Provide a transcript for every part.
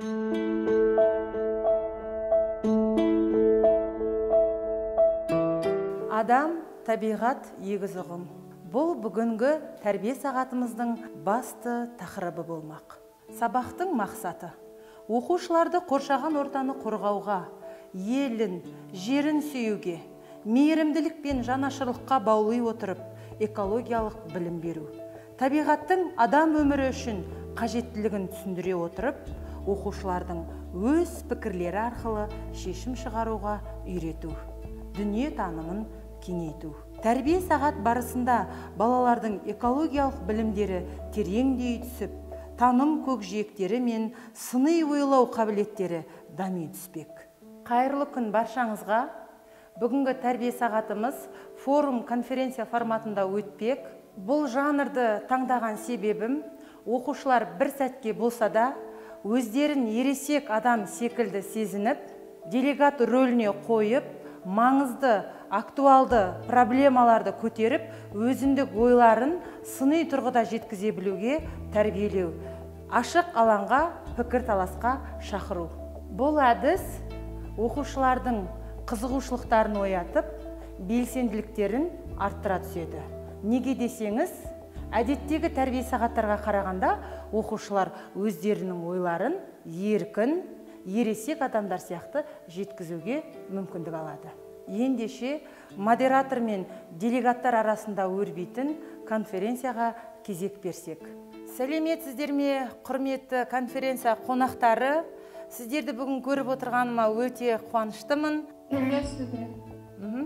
Адам, табиғат егіз ұғым. Бұл бүгінгі тәрбие сағатымыздың басты тақырыбы болмақ. Сабақтың мақсаты оқушыларды қоршаған ортаны қорғауға, елін, жерін сүюге, мейірімділік пен жанашырлыққа баулый отырып, экологиялық білім беру. Табиғаттың адам өмірі үшін қажеттілігін түсіндіре отырып, оқушылардың өз пікірлері арқылы шешім шығаруға үйрету, дүние танымын кеңейту. Тәрбие сағат барысында балалардың экологиялық білімдері тереңдей түсіп, таным көкжиектері мен сыни ойлау қабілеттері дами түспек. Қайырлы күн баршаңызға. Бүгінгі тәрбие сағатымыз форум конференция форматында өтпек. Бұл жанрды таңдаған себебім, оқушылар бір сәтке болса да өздерін ересек адам секілді сезініп, делегат рөліне қойып, маңызды, актуалды проблемаларды көтеріп, өзіндік ойларын сыни тұрғыда жеткізе білуге тәрбиелеу, ашық алаңға пікір таласқа шақыру. Бұл әдіс оқушылардың қызығушылықтарын оятып, белсенділіктерін арттыра түседі. Неге десеңіз, әдеттегі тәрбие сағаттарға қарағанда оқушылар өздерінің ойларын еркін, ересек адамдар сияқты жеткізуге мүмкіндік алады. Ендеше модератор мен делегаттар арасында өрбейтін конференцияға кезек берсек. Сәлеметсіздер ме, құрметті конференция қонақтары? Сіздерді бүгін көріп отырғаныма өте қуаныштымын.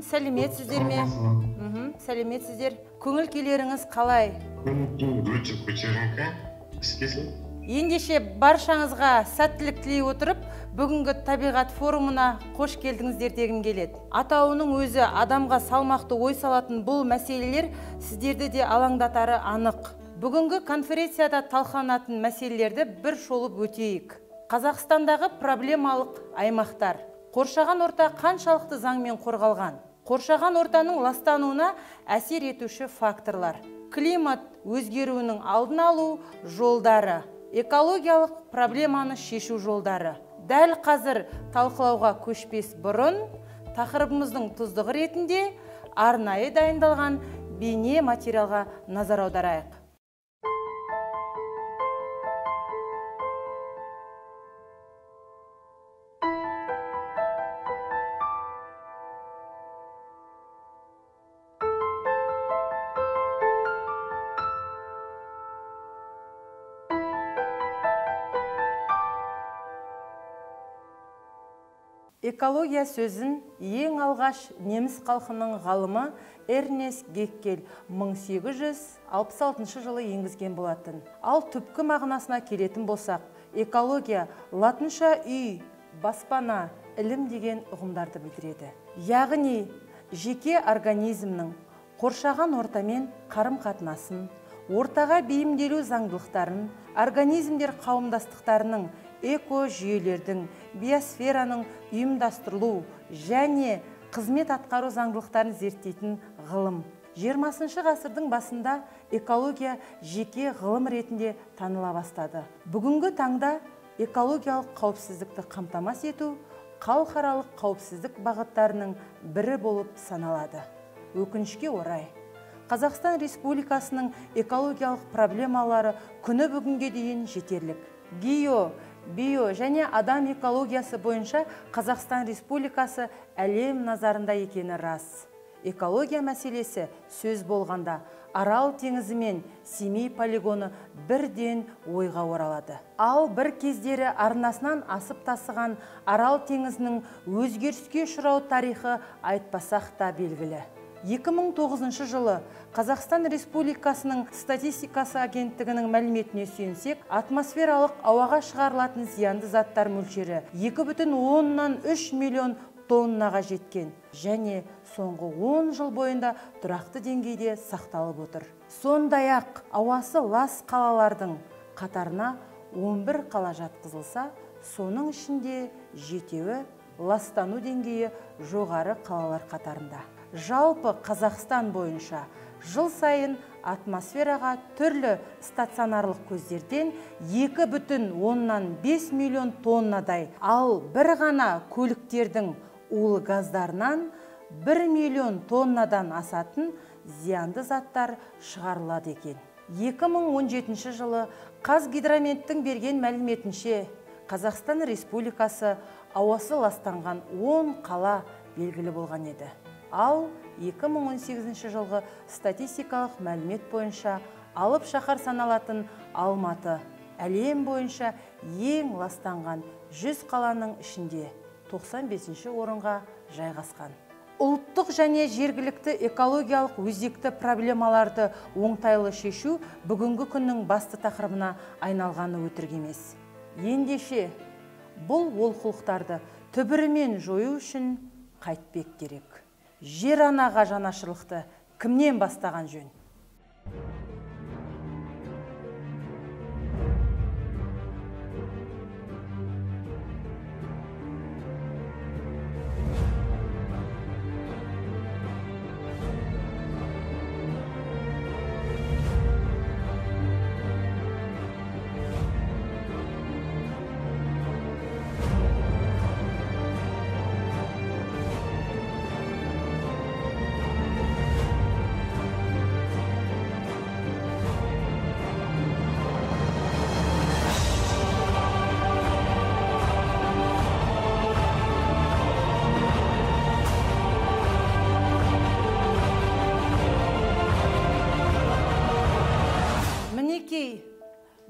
Сәлеметсіздер ме? Сәлеметсіздер. Көңіл күйлеріңіз қалай? Өте көтеріңкі. Іскесін. Ендеше баршаңызға сәттілік тілей отырып, бүгінгі табиғат форумына қош келдіңіздер дегім келеді. Атауының өзі адамға салмақты ой салатын бұл мәселелер сіздерді де алаңдатары анық. Бүгінгі конференцияда талқыланатын мәселелерді бір шолып өтейік. Қазақстандағы проблемалық аймақтар. Қоршаған орта қаншалықты заңмен қорғалған? Қоршаған ортаның ластануына әсер етуші факторлар. Климат өзгеруінің алдын алу жолдары. Экологиялық проблеманы шешу жолдары. Дәл қазір талқылауға көшпес бұрын тақырыбымыздың тұздығы ретінде арнайы дайындалған бейне материалға назар аударайық. Экология сөзін ең алғаш неміс халқының ғалымы Эрнест Геккель 1866 жылы енгізген болатын. Ал түпкі мағынасына келетін болсақ, экология латынша үй, баспана, ілім деген ұғымдарды білдіреді. Яғни, жеке организмнің қоршаған ортамен қарым-қатынасын, ортаға бейімделу заңдылықтарын, организмдер қауымдастықтарының эко-жүйелердің, биосфераның ұйымдастырылу және қызмет атқару заңдылықтарын зерттейтін ғылым. 20 ғасырдың басында экология жеке ғылым ретінде таныла бастады. Бүгінгі таңда экологиялық қауіпсіздікті қамтамасыз ету халықаралық қауіпсіздік бағыттарының бірі болып саналады. Өкінішке орай, Қазақстан Республикасының экологиялық проблемалары күні бүгінге дейін жетерлік. Био және адам экологиясы бойынша Қазақстан Республикасы әлем назарында екені рас. Экология мәселесі сөз болғанда Арал теңізі мен Семей полигоны бірден ойға оралады. Ал бір кездері арнасынан асып тасыған Арал теңізінің өзгеріске ұшырау тарихы айтпасақ та белгілі. 2009 жылы Қазақстан Республикасының статистикасы агенттігінің мәліметіне сүйенсек, атмосфералық ауаға шығарылатын зиянды заттар мөлшері 2,3 миллион тоннаға жеткен және соңғы 10 жыл бойында тұрақты деңгейде сақталып отыр. Сондай-ақ ауасы лас қалалардың қатарына 11 қала жатқызылса, соның ішінде 7-і ластану деңгейі жоғары қалалар қатарында. Жалпы Қазақстан бойынша жыл сайын атмосфераға түрлі стационарлық көздерден 2,5 миллион тоннадай, ал бір ғана көліктердің улы газдарынан 1 миллион тоннадан асатын зиянды заттар шығарылады екен. 2017 жылы Қазгидрометтің берген мәліметінше Қазақстан Республикасы ауасы ластанған 10 қала белгілі болған еді. Ал 2018 жылғы статистикалық мәлімет бойынша алып шаһар саналатын Алматы әлем бойынша ең ластанған 100 қаланың ішінде 95 орынға жайғасқан. Ұлттық және жергілікті экологиялық өзекті проблемаларды оңтайлы шешу бүгінгі күннің басты тақырыбына айналғаны өтірік емес. Ендеше бұл олқылықтарды түбірімен жою үшін қайтпек керек. Жер анаға жанашырлықты кімнен бастаған жөн?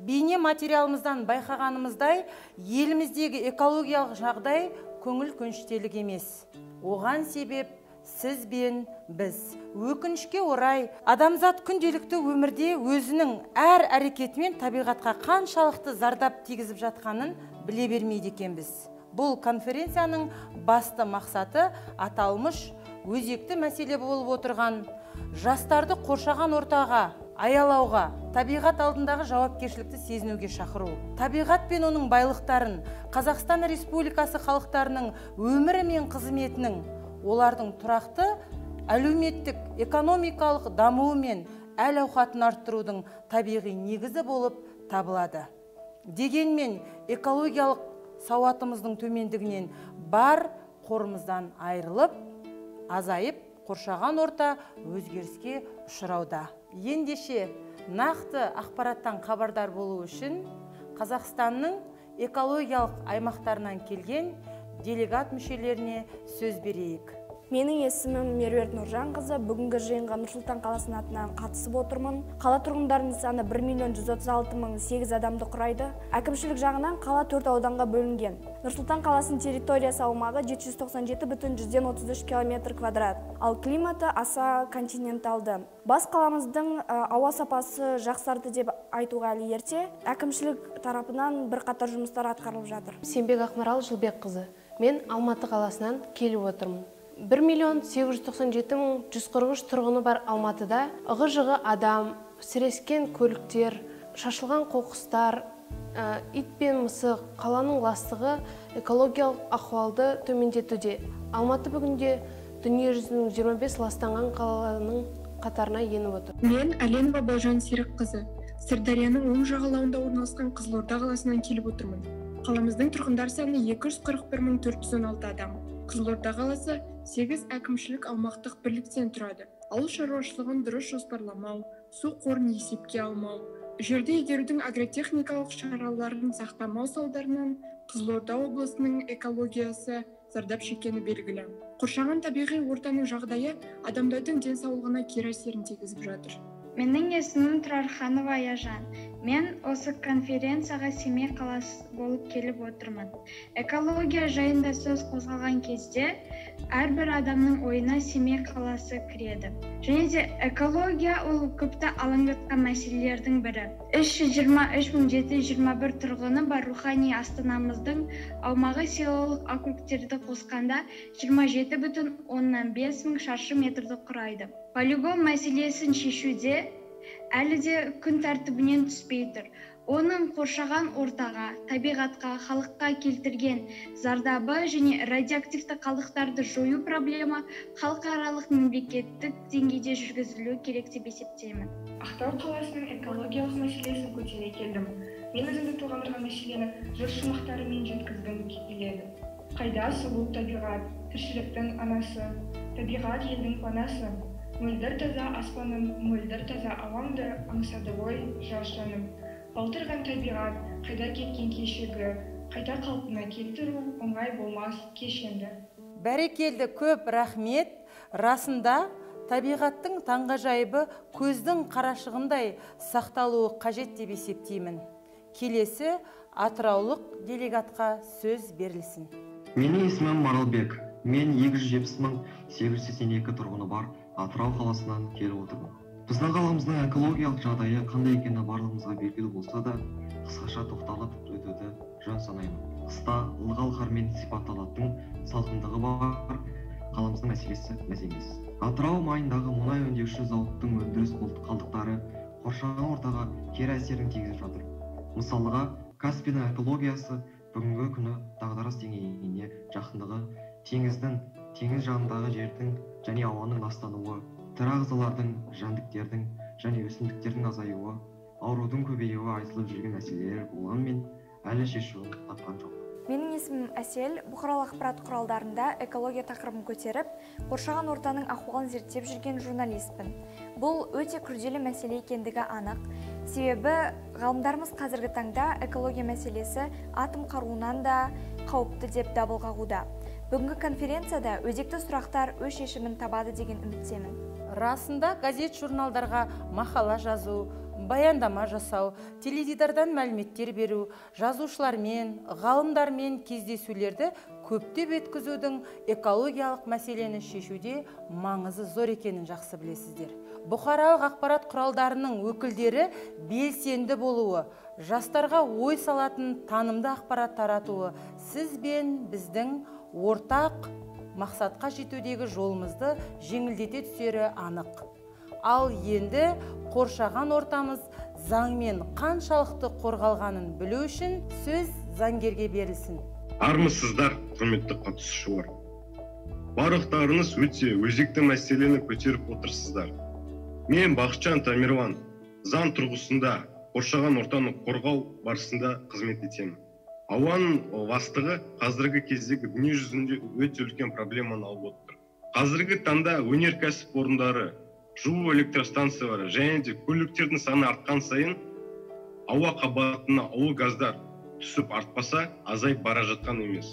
Бейне материалымыздан байқағанымыздай, еліміздегі экологиялық жағдай көңіл көншітерлік емес. Оған себеп сіз бен біз. Өкінішке орай, адамзат күнделікті өмірде өзінің әр әрекетімен табиғатқа қаншалықты зардап тигізіп жатқанын біле бермейді екенбіз. Бұл конференцияның басты мақсаты аталмыш өзекті мәселе болып отырған жастарды қоршаған ортаға аялауға, табиғат алдындағы жауапкершілікті сезінуге шақыру. Табиғат пен оның байлықтарын, Қазақстан Республикасы халықтарының өмірі мен қызметінің, олардың тұрақты әлеуметтік, экономикалық дамуы мен әл-ауқатын арттырудың табиғи негізі болып табылады. Дегенмен экологиялық сауатымыздың төмендігінен бар қорымыздан айырылып, азайып, қоршаған орта өзгеріске ұшырауда. Ендеше нақты ақпараттан хабардар болу үшін Қазақстанның экологиялық аймақтарынан келген делегат мүшелеріне сөз берейік. Менің есімім Меруерт Нұржанқызы. Бүгінгі жиынға Нұр-Сұлтан қаласының атынан қатысып отырмын. Қала тұрғындарының саны 1.136.008 адамды құрайды. Әкімшілік жағынан қала 4 ауданға бөлінген. Нұр-Сұлтан қаласының территориясы аумағы 797,133 км квадрат. Ал климаты аса континенталды. Бас қаламыздың ауа сапасы жақсарды деп айтуға әлі ерте. Әкімшілік тарапынан бірқатар жұмыстар атқарылып жатыр. Сембек Ақмарал Жылбекқызы. Мен Алматы қаласынан келіп отырмын. 1.897.143 тұрғыны бар Алматыда ығы-жығы адам, сірескен көліктер, шашылған қоқыстар, ит пен мысық, қаланың ластығы экологиялық ахуалды төмендетуде. Алматы бүгінде дүниежүзінің 25 ластанған қаланың қатарына еніп отыр. Мен Әленова Балжан Серікқызы. Сырдарияның оң жағалауында орналасқан Қызылорда қаласынан келіп отырмын. Қаламыздың тұрғындар саны 241.416 адам. Қызылорда қаласы 8 әкімшілік аумақтық бірліктен тұрады. Ауыл шаруашылығын дұрыс жоспарламау, су қорын есепке алмау, жерді игерудің агротехникалық шараларын сақтамау салдарынан Қызылорда облысының экологиясы зардап шеккені белгілі. Қоршаған табиғи ортаның жағдайы адамдардың денсаулығына кері әсерін тигізіп жатыр. Менің есімім Тұрарханова Аяжан. Мен осы конференцияға Семей қаласы болып келіп отырмын. Экология жайында сөз қозғалған кезде әрбір адамның ойына Семей қаласы кіреді. Және де экология ол көпті алаңдатқан мәселелердің бірі. 323.721 тұрғыны бар рухани астанамыздың аумағы селолық округтерді қосқанда 27,5 мың шаршы метрді құрайды. Полигон мәселесін шешуде әлі де күн тәртібінен түспей тұр. Оның қоршаған ортаға, табиғатқа, халыққа келтірген зардабы және радиоактивті қалдықтарды жою проблема халықаралық мемлекеттік деңгейде жүргізілуі керек деп есептеймін. Ақтау қаласының экологиялық мәселесін көтере келдім. Мен өзімді толғандырған мәселені жыр шумақтарымен жеткізгім келеді. Қайда сұлу табиғат, тіршіліктің анасы, табиғат елдің панасы. Мөлдір таза аспаным, мөлдір таза ауамды аңсады ой жас жаным. Балтырған табиғат, қайда кеткен кешегі, қайта қалпына келтіру оңай болмас кешенді. Бәрекелді, көп рахмет. Расында табиғаттың таңғажайыбы көздің қарашығындай сақталуы қажет деп есептеймін. Келесі атыраулық делегатқа сөз берілсін. Менің есімім Маралбек. Мен 270.882 тұрғыны бар Атырау қаласынан келіп отырмын. Біздің қаламыздың экологиялық жағдайы қандай екені барлығымызға белгілі болса да, қысқаша тоқталып өтуді жөн санаймын. Қыста ылғал қармен сипатталатын салқындығы бар қаламыздың мәселесі мәз емес. Атырау маңындағы мұнай өңдеуші зауыттың өндіріс қалдықтары қоршаған ортаға кері әсерін тигізіп жатыр. Мысалға, Каспийдің экологиясы бүгінгі күні дағдарыс деңгейіне жақындығы, теңіз жанындағы жердің және ауаның ластануы, тірі ағзалардың, жәндіктердің және өсімдіктердің азаюы, аурудың көбеюі айтылып жүрген мәселелер болғанмен әлі шешуін тапқан жоқ. Менің есімім Әсел, бұқаралық ақпарат құралдарында экология тақырыбын көтеріп, қоршаған ортаның ахуалын зерттеп жүрген журналистпін. Бұл өте күрделі мәселе екендігі анық. Себебі ғалымдарымыз қазіргі таңда экология мәселесі атом қаруынан да қауіпті деп дабыл қағуда. Бүгінгі конференцияда өзекті сұрақтар өз шешімін табады деген үміттемін. Расында газет журналдарға мақала жазу, баяндама жасау, теледидардан мәліметтер беру, жазушылармен, ғалымдармен кездесулерді көптеп өткізудің экологиялық мәселені шешуде маңызы зор екенін жақсы білесіздер. Бұқаралық ақпарат құралдарының өкілдері белсенді болуы, жастарға ой салатын танымды ақпарат таратуы сіз бен біздің ортақ мақсатқа жетудегі жолымызды жеңілдете түсері анық. Ал енді қоршаған ортамыз заңмен қаншалықты қорғалғанын білу үшін сөз заңгерге берілсін. Армысыздар, құрметті қатысушылар. Барлықтарыңыз өте өзекті мәселені көтеріп отырсыздар. Мен Бақытжан Тамирван, заң тұрғысында қоршаған ортаны қорғау барысында қызмет етемін. Ауаның ластығы қазіргі кездегі дүние жүзінде өте үлкен проблеманы алып отыр. Қазіргі таңда өнеркәсіп орындары, жылу электростанциялары және де көліктердің саны артқан сайын ауа қабатына улы газдар түсіп артпаса азайып бара жатқан емес.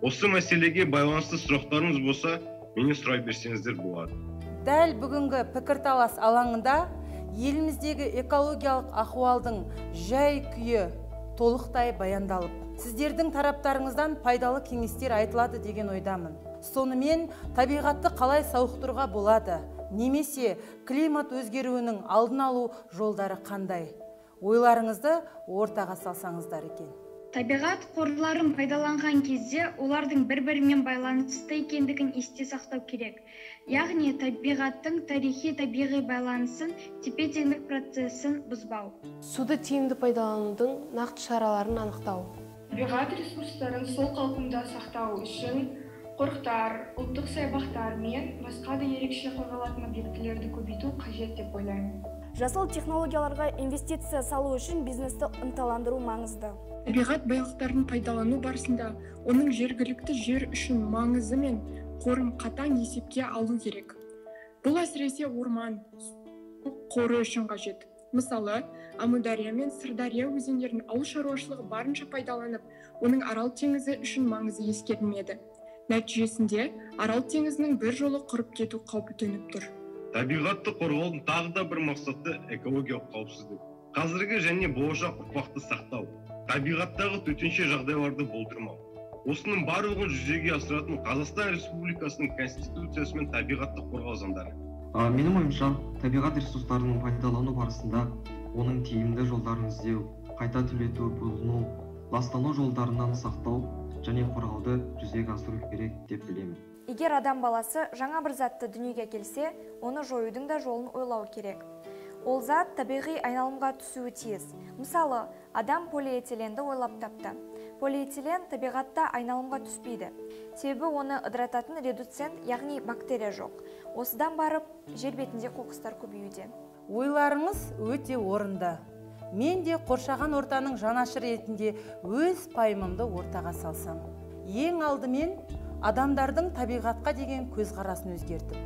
Осы мәселеге байланысты сұрақтарыңыз болса, мені сұрай берсеңіздер болады. Дәл бүгінгі пікірталас алаңында еліміздегі экологиялық ахуалдың жай күйі толықтай баяндалып, сіздердің тараптарыңыздан пайдалы кеңестер айтылады деген ойдамын. Сонымен табиғатты қалай сауықтыруға болады? Немесе климат өзгеруінің алдын алу жолдары қандай? Ойларыңызды ортаға салсаңыздар екен. Табиғат қорларын пайдаланған кезде олардың бір-бірімен байланысты екендігін есте сақтау керек. Яғни табиғаттың тарихи табиғи байланысын, тепе-теңдік процесін бұзбау. Суды тиімді пайдаланудың нақты шараларын анықтау. Табиғат ресурстарын сол қалпында сақтау үшін қорықтар, ұлттық саябақтар мен басқа да ерекше қорғалатын объектілерді көбейту қажет деп ойлаймын. Жасыл технологияларға инвестиция салу үшін бизнесті ынталандыру маңызды. Табиғат байлықтарын пайдалану барысында оның жергілікті жер үшін маңызы мен қорын қатаң есепке алу керек. Бұл әсіресе орман қоры үшін қажет. Мысалы, Амудария мен Сырдария өзендерін ауыл шаруашылығы барынша пайдаланып, оның Арал теңізі үшін маңызы ескерілмеді. Нәтижесінде Арал теңізінің бір жолы құрып кету қаупі төніп тұр. Табиғатты қорғаудың тағы да бір мақсаты экологиялық қауіпсіздік. Қазіргі және болашақ ұрпақты сақтау, табиғаттағы төтенше жағдайларды болдырмау. Осының барлығын жүзеге асыратын Қазақстан Республикасының Конституциясы мен табиғатты қорғау заңдары. Менің ойымша, табиғат ресурстарының пайдалану барысында оның тиімді жолдарын іздеу, қайта түлету, бұзылу, ластану жолдарынан сақтау және қорғауды жүзеге асыру керек деп білемін. Егер адам баласы жаңа бір затты дүниеге келсе, оны жоюдың да жолын ойлау керек. Ол зат табиғи айналымға түсуі тиіс. Мысалы, адам полиэтиленді ойлап тапты. Полиэтилен табиғатта айналымға түспейді. Себебі оны ыдырататын редуцент, яғни бактерия жоқ. Осыдан барып, жер бетінде қоқыстар көбеюде. Ойларыңыз өте орынды. Мен де қоршаған ортаның жанашыр ретінде өз пайымымды ортаға салсам. Ең алдымен адамдардың табиғатқа деген көзқарасын өзгертіп,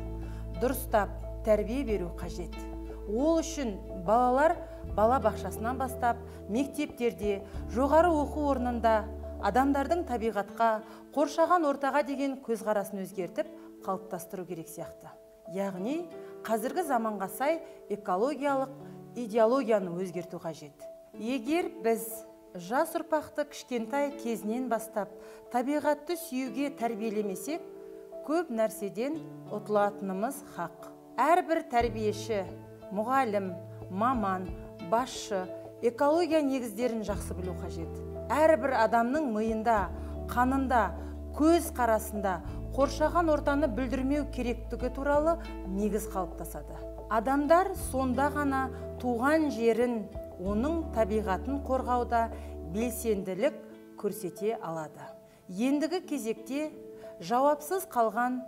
дұрыстап тәрбие беру қажет. Ол үшін балалар бала бақшасынан бастап, мектептерде, жоғары оқу орнында адамдардың табиғатқа, қоршаған ортаға деген көзқарасын өзгертіп, қалыптастыру керек сияқты. Яғни, қазіргі заманға сай экологиялық идеологияны өзгерту қажет. Егер біз жас ұрпақты кішкентай кезінен бастап табиғатты сүюге тәрбиелемесек, көп нәрседен ұтылатынымыз хақ. Әрбір тәрбиеші, мұғалім, маман, басшы экология негіздерін жақсы білу қажет. Әрбір адамның миында, қанында, көз қарасында қоршаған ортаны бүлдірмеу керектігі туралы негіз қалыптасады. Адамдар сонда ғана туған жерін, оның табиғатын қорғауда белсенділік көрсете алады. Ендігі кезекте жауапсыз қалған,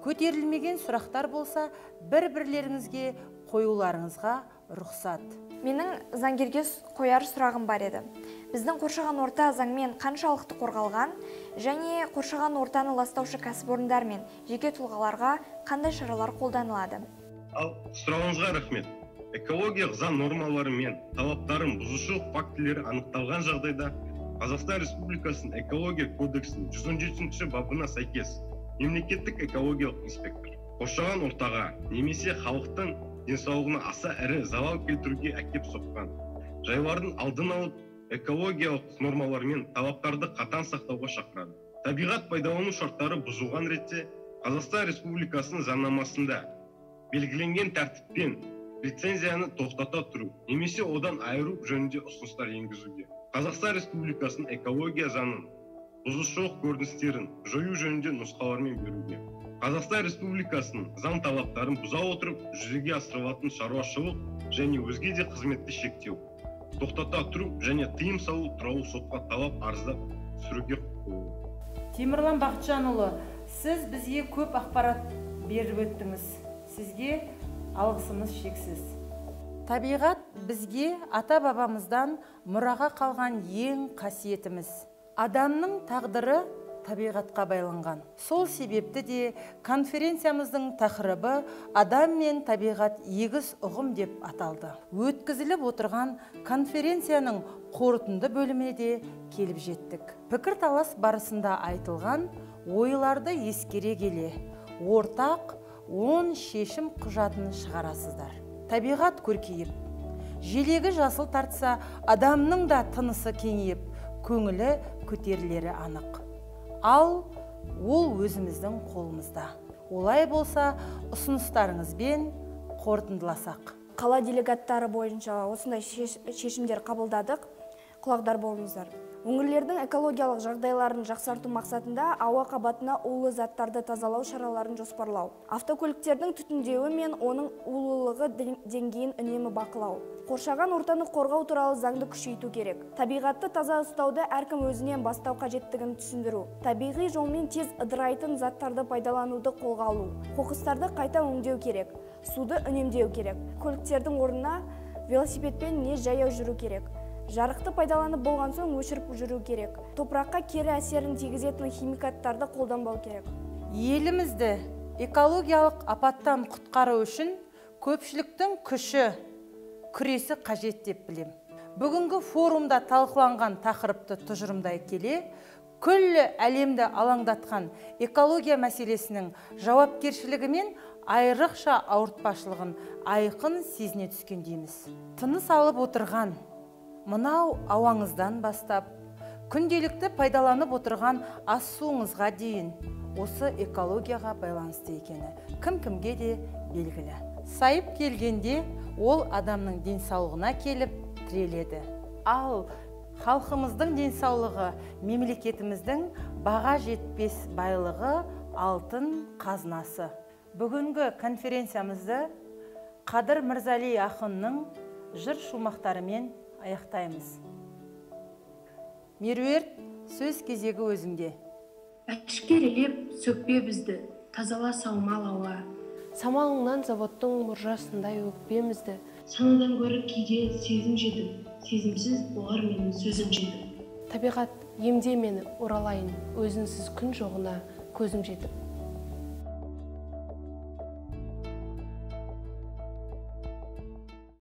көтерілмеген сұрақтар болса, бір-бірлеріңізге қоюларыңызға рұқсат. Менің заңгерге қояр сұрағым бар еді. Біздің қоршаған орта заңмен қаншалықты қорғалған және қоршаған ортаны ластаушы кәсіпорындар мен жеке тұлғаларға қандай шаралар қолданылады? Ал сұрағыңызға рахмет. Экологиялық заң нормалары мен талаптарын бұзушылық фактілері анықталған жағдайда Қазақстан Республикасының экология кодексінің 117 бабына сәйкес мемлекеттік экологиялық инспектор қоршаған ортаға немесе халықтың денсаулығына аса ірі залал келтіруге әкеп соққан жайлардың алдын алып, экологиялық нормалар мен талаптарды қатаң сақтауға шақырады. Табиғат пайдалану шарттары бұзылған ретте Қазақстан Республикасының заңнамасында белгіленген тәртіппен лицензияны тоқтата тұру немесе одан айыру жөнінде ұсыныстар енгізуге. Қазақстан Республикасының экология заңын бұзушылық көріністерін жою жөнінде нұсқалармен беруге. Қазақстан Республикасының заң талаптарын бұза отырып жүзеге асырылатын шаруашылық және өзге де қызметті шектеу, тоқтата тұру және тыйым салу туралы сотқа талап арыздап түсіруге құқығы. Темірлан Бақытжанұлы, сіз бізге көп ақпарат беріп өттіңіз. Сізге алғысымыз шексіз. Табиғат бізге ата-бабамыздан мұраға қалған ең қасиетіміз. Адамның тағдыры табиғатқа байланған. Сол себепті де конференциямыздың тақырыбы адам мен табиғат егіз ұғым деп аталды. Өткізіліп отырған конференцияның қорытынды бөліміне де келіп жеттік. Пікірталас барысында айтылған ойларды ескере келе, ортақ 10 шешім құжатын шығарасыздар. Табиғат көркейіп, желегі жасыл тартса, адамның да тынысы кеңейіп, көңілі көтерілері анық. Ал ол өзіміздің қолымызда. Олай болса, ұсыныстарыңызбен қорытындыласақ. Қала делегаттары бойынша осындай шешімдер қабылдадық. Құлағдар болыңыздар. Өңірлердің экологиялық жағдайларын жақсарту мақсатында ауа қабатына улы заттарды тазалау шараларын жоспарлау. Автокөліктердің түтіндеуі мен оның улылығы деңгейін үнемі бақылау. Қоршаған ортаны қорғау туралы заңды күшейту керек. Табиғатты таза ұстауды әркім өзінен бастау қажеттігін түсіндіру. Табиғи жолмен тез ыдырайтын заттарды пайдалануды қолға алу. Қоқыстарды қайта өңдеу керек. Суды үнемдеу керек. Көліктердің орнына велосипедпен не жаяу жүру керек. Жарықты пайдаланып болған соң өшіріп жүру керек. Топыраққа кері әсерін тигізетін химикаттарды қолданбау керек. Елімізді экологиялық апаттан құтқару үшін көпшіліктің күші, күресі қажет деп білем. Бүгінгі форумда талқыланған тақырыпты тұжырымдай келе, күллі әлемді алаңдатқан экология мәселесінің жауапкершілігі мен айрықша ауыртпашылығын айқын сезіне түскендейміз. Тыныс алып отырған мынау ауаңыздан бастап, күнделікті пайдаланып отырған ас суыңызға дейін осы экологияға байланысты екені кім-кімге де белгілі. Сайып келгенде ол адамның денсаулығына келіп тіреледі. Ал халқымыздың денсаулығы мемлекетіміздің баға жетпес байлығы алтын қазынасы. Бүгінгі конференциямызды Қадыр Мырзали ақынның жыр шумақтарымен аяқтаймыз. Меруерт, сөз кезегі өзіңде. Әшкерелеп сөкпе бізді, тазала саумал ауа. Самалыңнан заводтың мұржасындай өкпемізді. Санадан гөрі кейде сезім жедім, сезімсіз болар менің сөзім жедім. Табиғат, емде мені оралайын, өзінсіз күн жоғына көзім жетіп.